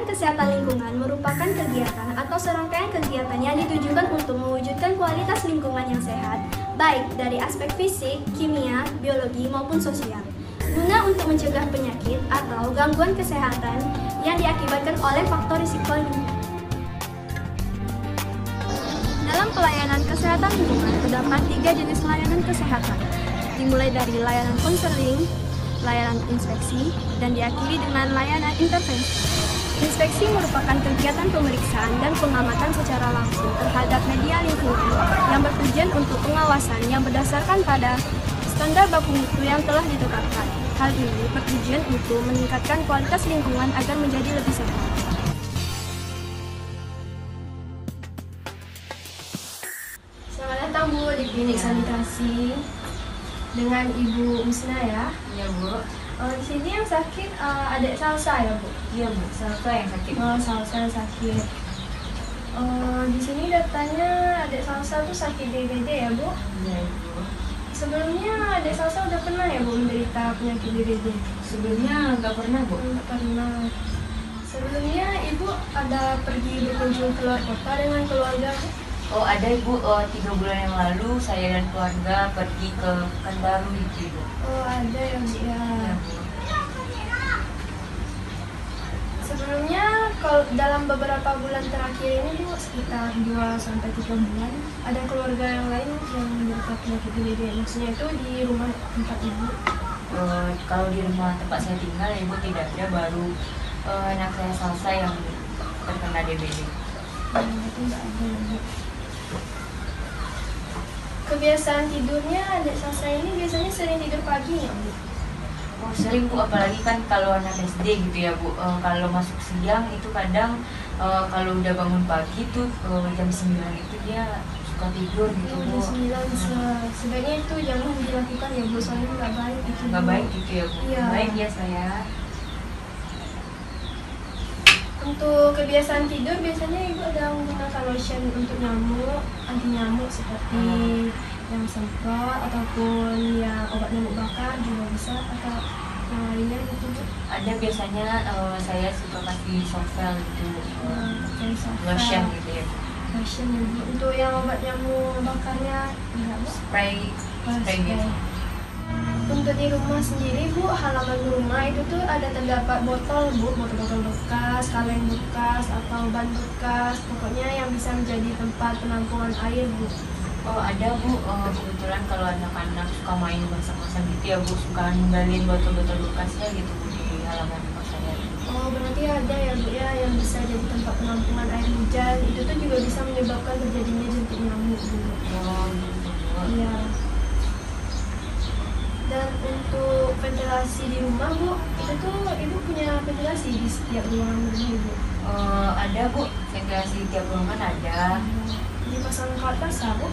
kesehatan lingkungan merupakan kegiatan atau serangkaian kegiatan yang ditujukan untuk mewujudkan kualitas lingkungan yang sehat, baik dari aspek fisik, kimia, biologi, maupun sosial, guna untuk mencegah penyakit atau gangguan kesehatan yang diakibatkan oleh faktor risiko lingkungan. Dalam pelayanan kesehatan lingkungan terdapat 3 jenis layanan kesehatan, dimulai dari layanan konseling, layanan inspeksi, dan diakhiri dengan layanan intervensi. Inspeksi merupakan kegiatan pemeriksaan dan pengamatan secara langsung terhadap media lingkungan yang bertujuan untuk pengawasan yang berdasarkan pada standar baku mutu yang telah ditetapkan. Hal ini bertujuan untuk meningkatkan kualitas lingkungan agar menjadi lebih sehat. Selamat datang Bu di klinik sanitasi dengan Ibu Musna ya. Iya Bu. Di sini yang sakit adik Salsa ya Bu? Iya Bu, Salsa yang sakit. Salsa yang sakit. Di sini datanya adik Salsa tuh sakit DBD ya Bu? Iya Bu. Sebelumnya adik Salsa udah pernah ya Bu menderita penyakit DBD? Sebelumnya nggak pernah Bu. Nggak pernah. Sebelumnya Ibu ada pergi berkunjung keluar kota dengan keluarga Bu? Oh ada Ibu, 3 bulan yang lalu saya dan keluarga pergi ke Pekanbaru gitu Ibu. Oh ada ya Bu ya. Iya Bu. Sebelumnya kalau dalam beberapa bulan terakhir ini Bu, sekitar 2-3 bulan, ada keluarga yang lain yang menderita penyakit DBD. Maksudnya itu di rumah tempat Ibu? Kalau di rumah tempat saya tinggal Ibu tidak ada, baru anak saya Salsa yang terkena DBD. Itu nggak ada ya Bu. Kebiasaan tidurnya adik Salsa ini biasanya sering tidur pagi nggak Bu? Oh sering Bu, apalagi kan kalau anak SD gitu ya Bu. Kalau masuk siang itu kadang kalau udah bangun pagi tuh jam 9 itu dia suka tidur gitu Bu. Jam 9 sebaiknya itu jangan dilakukan ya Bu, soalnya nggak baik itu. Nggak baik gitu ya Bu. Iya. Baik ya saya. Untuk kebiasaan tidur biasanya Ibu ada menggunakan lotion untuk nyamuk, anti nyamuk seperti yang semprot ataupun yang obat nyamuk bakar juga bisa, atau yang lainnya gitu Bu? Ada biasanya saya suka kasih sovel gitu, lotion gitu ya. Lotion ya Bu. Untuk yang obat nyamuk bakarnya enggak Bu? Spray gitu. Untuk di rumah sendiri Bu, halaman rumah itu tuh ada terdapat botol Bu, botol-botol bekas, kaleng bekas, atau ban bekas, pokoknya yang bisa menjadi tempat penampungan air Bu. Oh ada Bu, kebetulan kalau anak-anak suka main masak-masak gitu ya Bu, suka ninggalin botol-botol bekasnya gitu Bu di halaman rumah saya. Oh berarti ada ya Bu ya yang bisa jadi tempat penampungan air hujan, itu tuh juga bisa menyebabkan terjadinya jentik nyamuk Bu. Oh gitu Bu. Iya. Dan untuk ventilasi di rumah Bu, itu tuh Ibu punya ventilasi di setiap ruangan rumah Ibu? Ada Bu, ventilasi tiap ruangan ada. Dipasang ke atas Bu?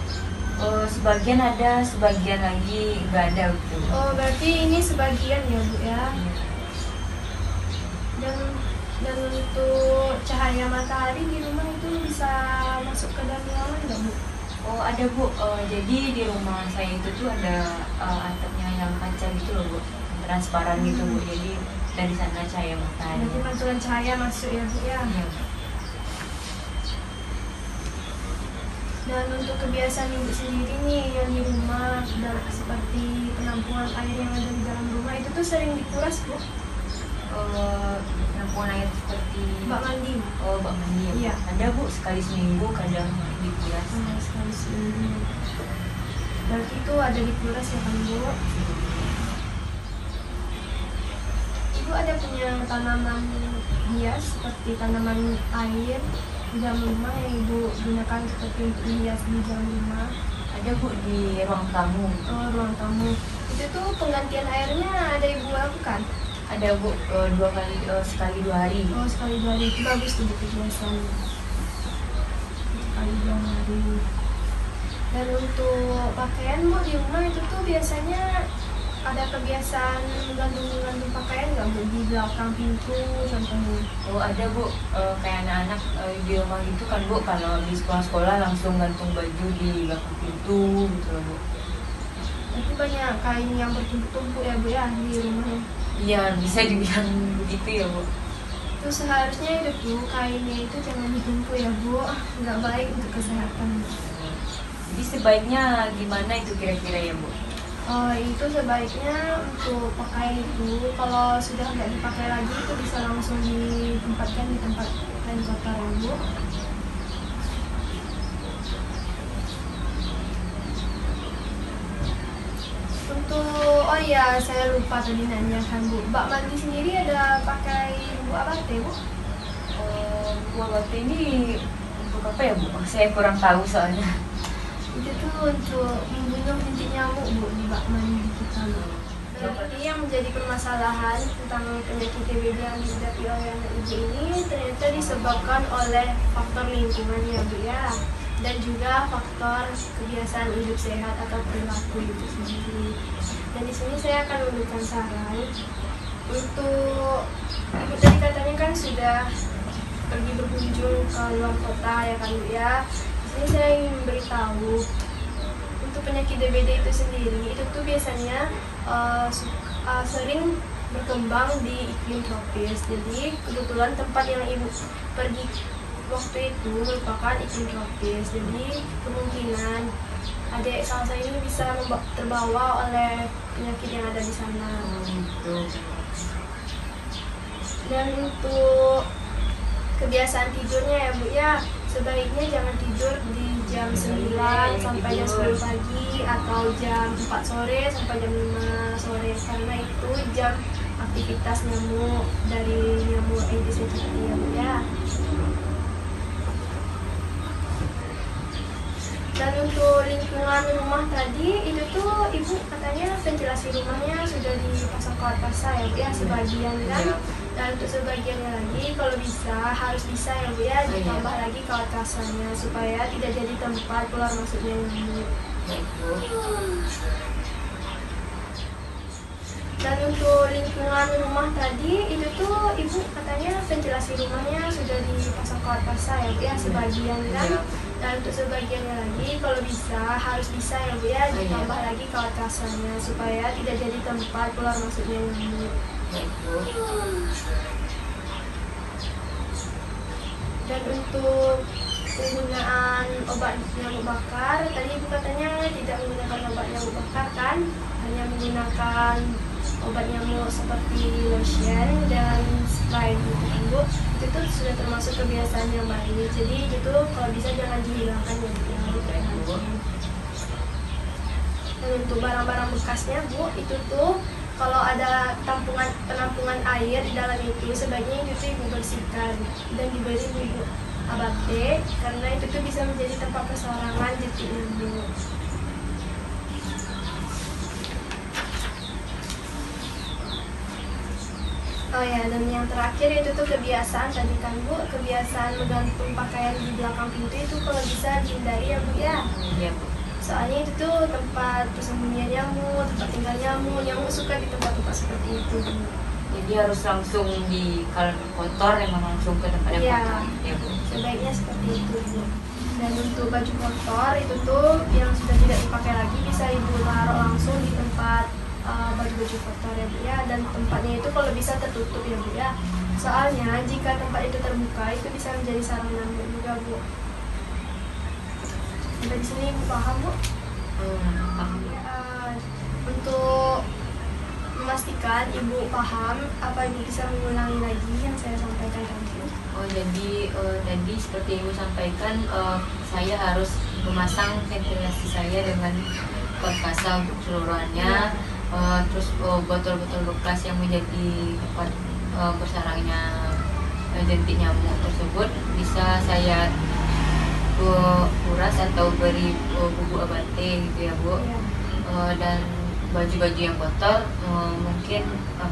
Sebagian ada, sebagian lagi nggak ada gitu. Oh berarti ini sebagian ya Bu ya? Dan untuk cahaya matahari di rumah itu bisa masuk ke dalam ruangan nggak Bu? Oh ada Bu, jadi di rumah saya itu tuh ada atapnya yang kaca gitu loh Bu, transparan gitu Bu, jadi dari sana cahaya matahari. Nanti pantulan cahaya masuk ya Bu ya? Iya Bu. Dan untuk kebiasaan Ibu sendiri nih yang di rumah, seperti penampungan air yang ada di dalam rumah itu tuh sering dikuras Bu? Penampungan air seperti Bak mandi? Oh bak mandi ya Bu? Iya. Ada Bu, sekali seminggu kadang dikuras. Sekali seminggu. Berarti itu ada dikuras ya kan Bu? Ibu ada punya tanaman hias seperti tanaman air di dalam rumah yang Ibu gunakan seperti untuk hias di dalam rumah? Ada Bu, di ruang tamu. Oh ruang tamu. Itu tuh penggantian airnya ada Ibu lakukan? Ada Bu, sekali 2 hari. Oh sekali 2 hari, itu bagus tuh Bu kebiasaannya. Sekali 2 hari. Dan untuk pakaian Bu di rumah itu tuh biasanya ada kebiasaan menggantung pakaian nggak Bu di belakang pintu contohnya? Oh ada Bu, kayak anak-anak di rumah gitu kan Bu, kalau di sekolah-sekolah langsung gantung baju di belakang pintu gitu loh Bu. Tapi banyak kain yang bertumpuk-tumpuk ya Bu ya di rumah. Iya bisa dibilang begitu ya Bu. Itu seharusnya itu kainnya itu jangan ditumpuk ya Bu, nggak baik untuk kesehatan. Jadi sebaiknya gimana itu kira-kira ya Bu? Itu sebaiknya untuk pakai itu kalau sudah nggak dipakai lagi itu bisa langsung ditempatkan di tempat lain kotor ya Bu. Oh iya, saya lupa tadi nanyakan Bu. Mbak mandi sendiri ada pakai bumbu abate Bu? Bumbu abate ini untuk apa ya Bu? Saya kurang tahu soalnya. Itu tuh untuk membunuh bintik nyamuk Bu di bak mandi kita Bu. Jadi yang menjadi permasalahan tentang penyakit DBD yang dihidapi oleh anak ibu ini ternyata disebabkan oleh faktor lingkungan ya Bu ya. Dan juga faktor kebiasaan hidup sehat atau perilaku itu sendiri. Dan di sini saya akan memberikan saran untuk ibu tadi katanya kan sudah pergi berkunjung ke luar kota ya kan Bu ya. Di sini saya ingin memberitahu untuk penyakit DBD itu sendiri itu tuh biasanya sering berkembang di iklim tropis. Jadi kebetulan tempat yang ibu pergi waktu itu merupakan iklim tropis, jadi kemungkinan adik salsa ini bisa terbawa oleh penyakit yang ada di sana. Dan untuk kebiasaan tidurnya ya Bu ya, sebaiknya jangan tidur di jam 9 sampai jam 10 pagi atau jam 4 sore sampai jam 5 sore karena itu jam aktivitas nyamuk dari nyamuk Aedes aegypti ya Bu ya. Dan untuk lingkungan rumah tadi itu tuh ibu katanya ventilasi rumahnya sudah dipasang kawat pasang ya Bu ya sebagian kan. Dan untuk sebagiannya lagi kalau bisa harus bisa ya Bu ya ditambah lagi kawat pasangnya supaya tidak jadi tempat keluar masuknya nyamuk. Dan untuk lingkungan rumah tadi itu tuh ibu katanya ventilasi rumahnya sudah dipasang kawat pasang ya Bu ya sebagian kan. Dan untuk sebagiannya lagi kalau bisa harus bisa ya Bu ya ditambah lagi kawat pasangnya supaya tidak jadi tempat keluar masuknya nyamuk. Dan untuk penggunaan obat nyamuk bakar tadi ibu katanya tidak menggunakan obat nyamuk bakar kan, hanya menggunakan obat nyamuk seperti lotion dan spray gitu kan Bu. Itu tuh sudah termasuk kebiasaan yang baik, jadi itu kalau bisa jangan dihilangkan ya Bu. Dan untuk barang-barang bekasnya Bu, itu tuh kalau ada penampungan air di dalam itu sebaiknya itu tuh ibu bersihkan dan diberi bumbu abate karena itu tuh bisa menjadi tempat persarangan jentik nyamuk. Oh ya, dan yang terakhir itu tuh kebiasaan tadi kan Bu, kebiasaan menggantung pakaian di belakang pintu itu kalau bisa dihindari ya Bu ya. Iya Bu. Soalnya itu tuh tempat persembunyian nyamuk, tempat tinggal nyamuk, nyamuk suka di tempat-tempat seperti itu Bu. Jadi harus langsung kalau kotor emang langsung ke tempat yang kotor ya Bu. Sebaiknya seperti itu Bu. Dan untuk baju kotor itu tuh yang sudah tidak dipakai lagi bisa ibu taruh langsung di tempat baju-baju kotor ya Bu ya, dan tempatnya itu kalau bisa tertutup ya Bu ya. Soalnya jika tempat itu terbuka itu bisa menjadi sarang nyamuk juga Bu. Sampai di sini Ibu paham Bu? Paham. Untuk memastikan Ibu paham, apa Ibu bisa mengulangi lagi yang saya sampaikan tadi? Jadi seperti Ibu sampaikan, saya harus memasang ventilasi saya dengan kawat pasang untuk keseluruhannya. Terus botol-botol bekas yang menjadi tempat bersarangnya jentik nyamuk tersebut bisa saya kuras atau beri bubuk abate gitu ya Bu. Dan baju-baju yang kotor mungkin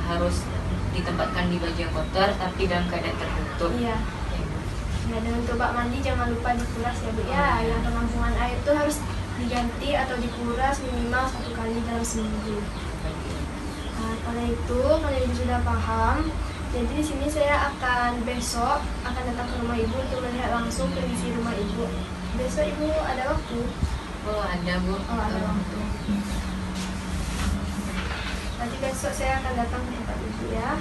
harus ditempatkan di baju yang kotor tapi dalam keadaan tertutup. Iya. Ya, dan untuk bak mandi jangan lupa dikuras ya Bu ya. Yang penampungan air itu harus diganti atau dikuras minimal 1 kali dalam seminggu. Karena itu kalau Ibu sudah paham, jadi di sini saya besok akan datang ke rumah Ibu untuk melihat langsung kondisi rumah Ibu. Besok Ibu ada waktu? Ada Bu. Ada waktu. Nanti besok saya akan datang ke tempat Ibu ya.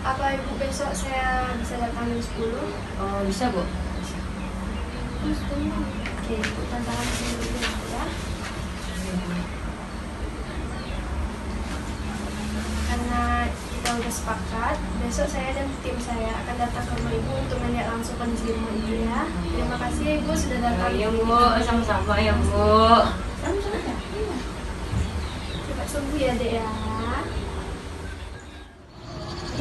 Apa Ibu besok saya bisa datang jam 10? Oh, bisa Bu? Bisa. Oke, Ibu tantangan di sini dulu ya. Karena kita udah sepakat, besok saya dan tim saya akan datang ke rumah Ibu untuk melihat langsung kondisi rumah Ibu ya. Terima kasih ya Ibu sudah datang. Iya Bu, sama-sama ya Bu. Sama-sama ya? Iya. Cepat sembuh ya Dek ya.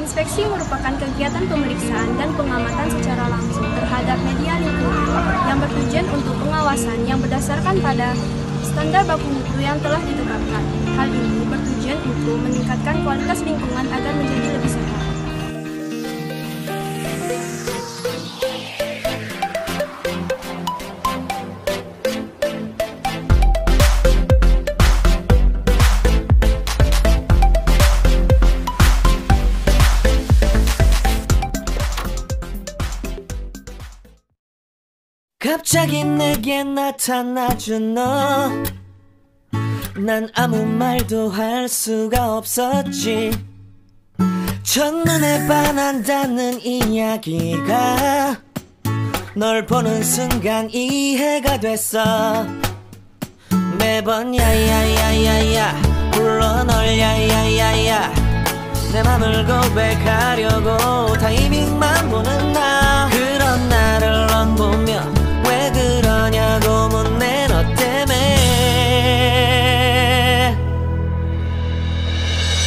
Inspeksi merupakan kegiatan pemeriksaan dan pengamatan secara langsung terhadap media lingkungan yang bertujuan untuk pengawasan yang berdasarkan pada standar baku mutu yang telah ditetapkan. Hal ini bertujuan untuk meningkatkan kualitas lingkungan agar menjadi lebih sehat. 갑자기 내게 나타나준 너, 난 아무 말도 할 수가 없었지. 첫눈에 반한다는 이야기가 널 보는 순간 이해가 됐어. 매번 야야야야야 불러 널 야야야야, 내 맘을 고백하려고 타이밍만 보는 나. 그런 나를 넌 보며 왜 그러냐고 묻네 너 때문에.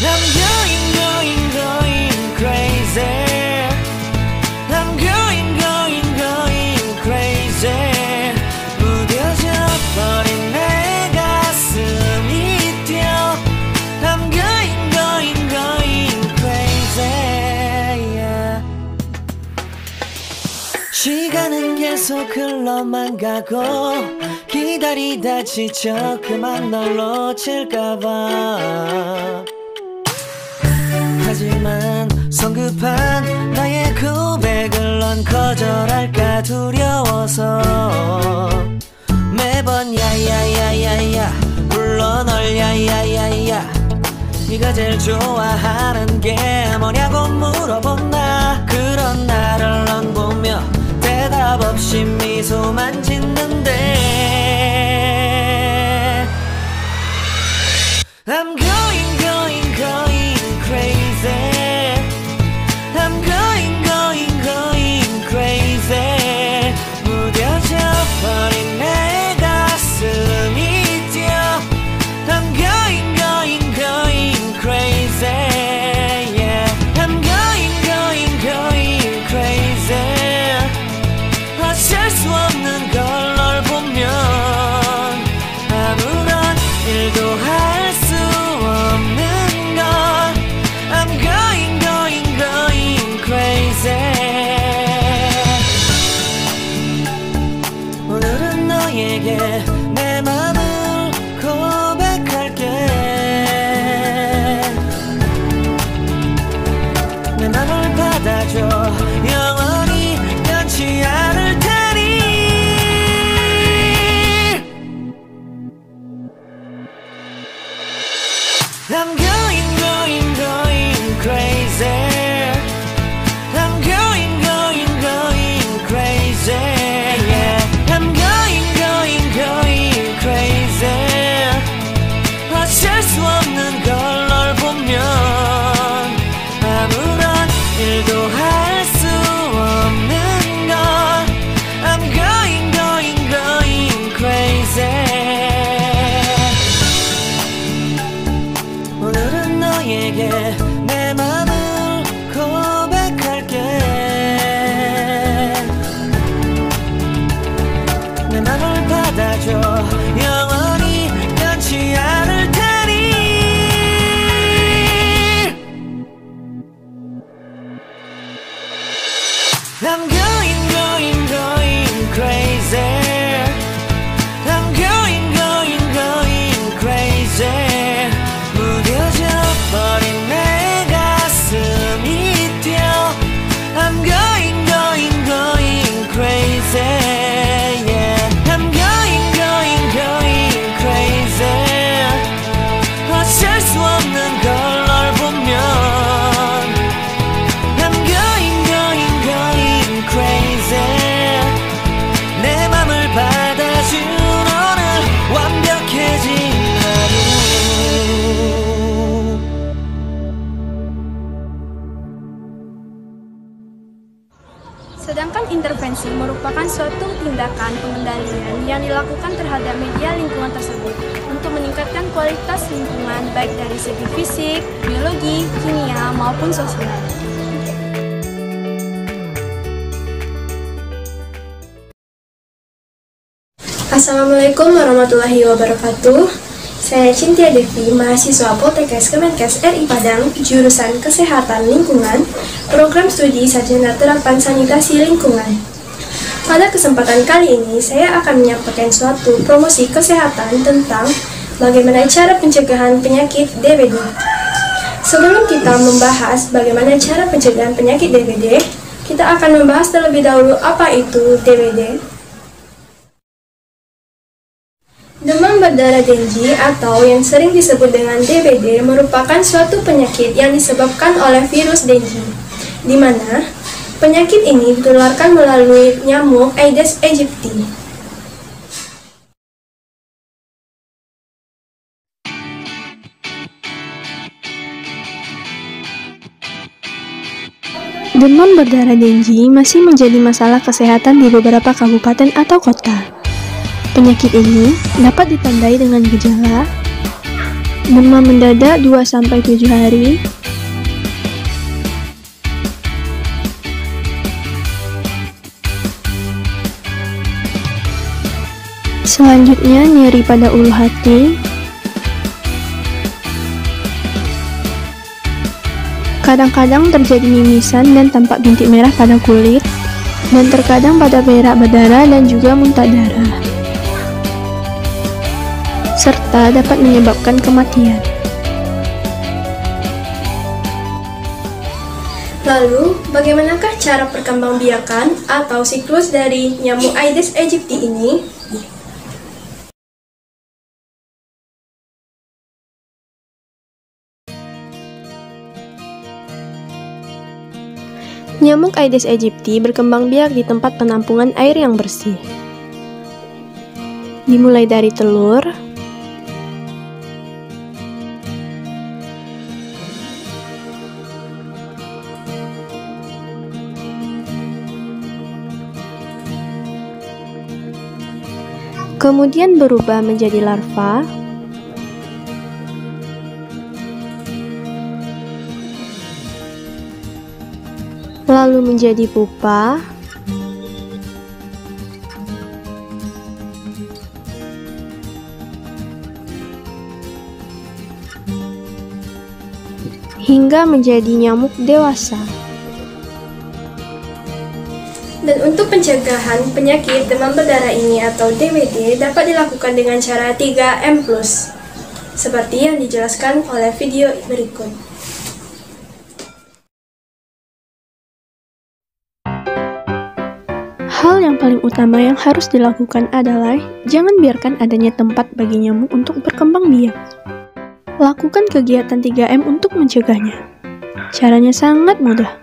I'm going crazy. I'm going crazy. 무뎌져 버린 내 가슴이 뛰어. I'm going crazy, yeah. 시간은 계속 흘러만 가고 기다리다 지쳐 그만 널 놓칠까봐. 하지만 성급한 나의 고백을 넌 거절할까 두려워서 매번 야야야야야 불러 널 야야야야. 네가 제일 좋아하는 게 뭐냐고 물어본 나. 그런 나를 넌 보며 대답 없이 미소만 짓는데 I'm going crazy. I'm going crazy. 무뎌져 버린 내 가슴이 뛰어. I'm going crazy, yeah. I'm going crazy. 어쩔 수 없는 걸 널 보면 아무런 일도 할 수 없는 걸. I'm going crazy. 오늘은 너에게 내 맘을 고백할게. 내 맘을 받아줘. 영원히 변치 않을 테니. I'm going crazy. I'm going crazy, yeah. I'm going crazy. 어쩔 수 없는 걸 널 보면 아무런 일도 할 수 없는 걸. I'm going crazy. 오늘은 너에게 내 맘을 고백할게. 내 맘을 받아줘. 영원히 변치 않을 테니. I'm going crazy. I'm going crazy. 무뎌져 버린 내 가슴이 뛰어. I'm going crazy, yeah. I'm going crazy. 어쩔 수 없는 걸 널 보면 intervensi merupakan suatu tindakan pengendalian yang dilakukan terhadap media lingkungan tersebut untuk meningkatkan kualitas lingkungan baik dari segi fisik, biologi, kimia, maupun sosial. Assalamualaikum warahmatullahi wabarakatuh. Saya Cintia Devi, mahasiswa Poltekkes Kemenkes RI Padang, jurusan Kesehatan Lingkungan, program studi Sarjana Terapan Sanitasi Lingkungan. Pada kesempatan kali ini, saya akan menyampaikan suatu promosi kesehatan tentang bagaimana cara pencegahan penyakit DBD. Sebelum kita membahas bagaimana cara pencegahan penyakit DBD, kita akan membahas terlebih dahulu apa itu DBD. Demam berdarah Dengue atau yang sering disebut dengan DBD merupakan suatu penyakit yang disebabkan oleh virus dengue, di mana penyakit ini ditularkan melalui nyamuk Aedes aegypti. Demam berdarah Dengue masih menjadi masalah kesehatan di beberapa kabupaten atau kota. Penyakit ini dapat ditandai dengan gejala demam mendadak 2-7 hari, selanjutnya nyeri pada ulu hati, kadang-kadang terjadi mimisan dan tampak bintik merah pada kulit, dan terkadang pada berak berdarah dan juga muntah darah, serta dapat menyebabkan kematian. Lalu, bagaimanakah cara perkembangbiakan atau siklus dari nyamuk Aedes aegypti ini? Nyamuk Aedes aegypti berkembang biak di tempat penampungan air yang bersih. Dimulai dari telur, kemudian berubah menjadi larva, lalu menjadi pupa, hingga menjadi nyamuk dewasa. Dan untuk pencegahan penyakit demam berdarah ini atau DBD dapat dilakukan dengan cara 3M+, seperti yang dijelaskan oleh video berikut. Hal yang paling utama yang harus dilakukan adalah jangan biarkan adanya tempat bagi nyamuk untuk berkembang biak. Lakukan kegiatan 3M untuk mencegahnya. Caranya sangat mudah.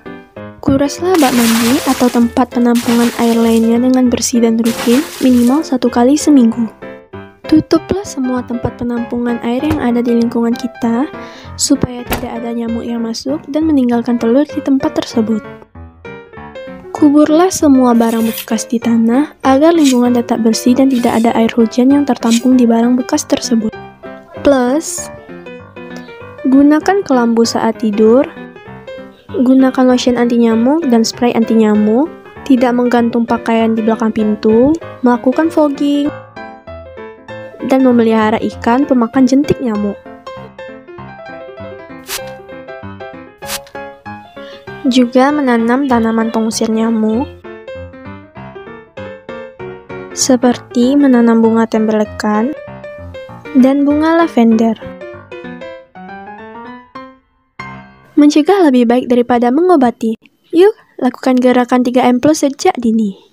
Kuraslah bak mandi atau tempat penampungan air lainnya dengan bersih dan rutin minimal 1 kali seminggu. Tutuplah semua tempat penampungan air yang ada di lingkungan kita supaya tidak ada nyamuk yang masuk dan meninggalkan telur di tempat tersebut. Kuburlah semua barang bekas di tanah agar lingkungan tetap bersih dan tidak ada air hujan yang tertampung di barang bekas tersebut. Plus, gunakan kelambu saat tidur, gunakan lotion anti nyamuk dan spray anti nyamuk, tidak menggantung pakaian di belakang pintu, melakukan fogging, dan memelihara ikan pemakan jentik nyamuk. Juga menanam tanaman pengusir nyamuk, seperti menanam bunga tembelekan dan bunga lavender. Mencegah lebih baik daripada mengobati. Yuk, lakukan gerakan 3M+ sejak dini.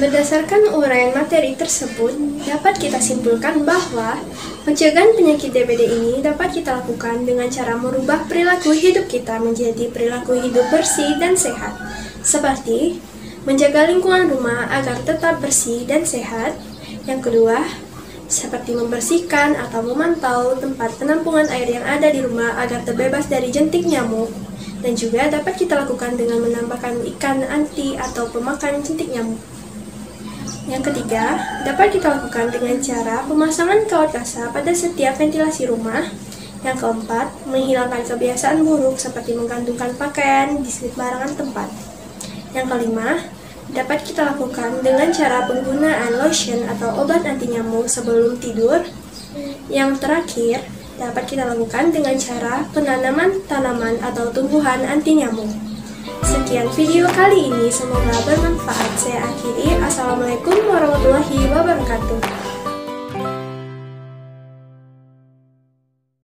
Berdasarkan uraian materi tersebut, dapat kita simpulkan bahwa pencegahan penyakit DBD ini dapat kita lakukan dengan cara merubah perilaku hidup kita menjadi perilaku hidup bersih dan sehat, seperti menjaga lingkungan rumah agar tetap bersih dan sehat. Yang kedua, seperti membersihkan atau memantau tempat penampungan air yang ada di rumah agar terbebas dari jentik nyamuk. Dan juga dapat kita lakukan dengan menambahkan ikan anti atau pemakan jentik nyamuk. Yang ketiga, dapat kita lakukan dengan cara pemasangan kawat kasa pada setiap ventilasi rumah. Yang keempat, menghilangkan kebiasaan buruk seperti menggantungkan pakaian di sembarangan tempat. Yang kelima, dapat kita lakukan dengan cara penggunaan lotion atau obat anti nyamuk sebelum tidur. Yang terakhir, dapat kita lakukan dengan cara penanaman tanaman atau tumbuhan anti nyamuk. Sekian video kali ini, semoga bermanfaat. Saya akhiri. Assalamualaikum warahmatullahi wabarakatuh.